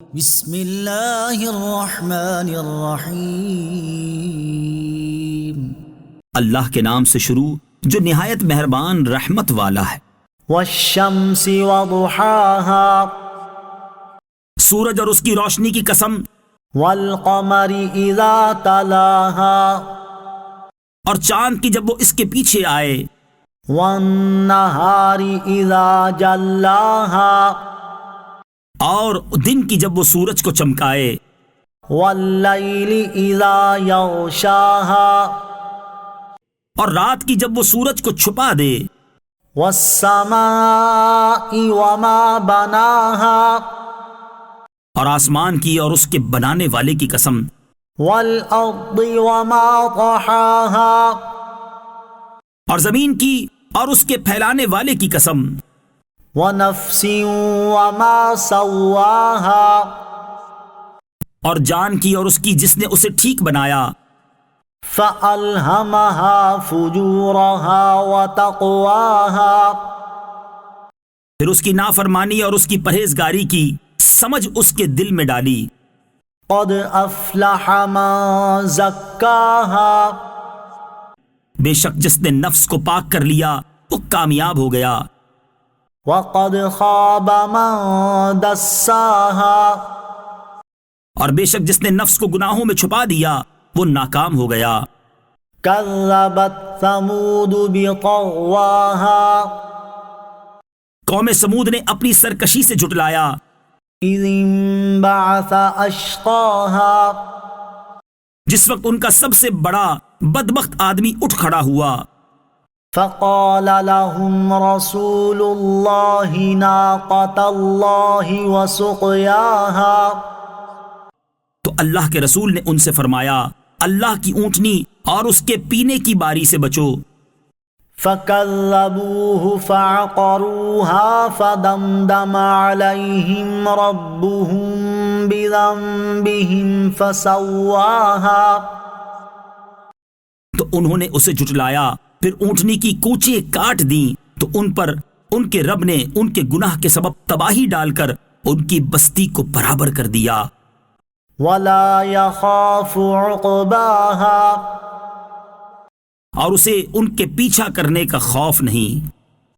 بسم اللہ الرحمن الرحیم۔ اللہ کے نام سے شروع جو نہایت مہربان رحمت والا ہے۔ والشمس وضحاها، سورج اور اس کی روشنی کی قسم، والقمر اذا تلاها، اور چاند کی جب وہ اس کے پیچھے آئے، والنہار اذا جلاها، اور دن کی جب وہ سورج کو چمکائے، واللیل اذا یغشاها، اور رات کی جب وہ سورج کو چھپا دے، والسماء وما بناها، اور آسمان کی اور اس کے بنانے والے کی قسم، والارض وما طحاها، اور زمین کی اور اس کے پھیلانے والے کی قسم، ونفس وما سواها، اور جان کی اور اس کی جس نے اسے ٹھیک بنایا، فألهمها فجورها وتقواها، پھر اس کی نافرمانی اور اس کی پرہیزگاری کی سمجھ اس کے دل میں ڈالی۔ قد افلح من زکاها، بے شک جس نے نفس کو پاک کر لیا وہ کامیاب ہو گیا، وقد خاب من دساها، اور بے شک جس نے نفس کو گناہوں میں چھپا دیا وہ ناکام ہو گیا۔ كذبت ثمود بطغواها، قوم سمود نے اپنی سرکشی سے جھٹلایا، اذ انبعث اشقاها، جس وقت ان کا سب سے بڑا بدبخت آدمی اٹھ کھڑا ہوا، فقال لهم رسول الله ناقة الله وسقياها، تو اللہ کے رسول نے ان سے فرمایا اللہ کی اونٹنی اور اس کے پینے کی باری سے بچو۔ فكذبوه فعقروها فدمدم عليهم ربهم بذنبهم فسواها، تو انہوں نے اسے جھٹلایا، پھر اونٹنی کی کوچیں کاٹ دیں، تو ان پر ان کے رب نے ان کے گناہ کے سبب تباہی ڈال کر ان کی بستی کو برابر کر دیا۔ ولا يخاف عقباها، اور اسے ان کے پیچھا کرنے کا خوف نہیں۔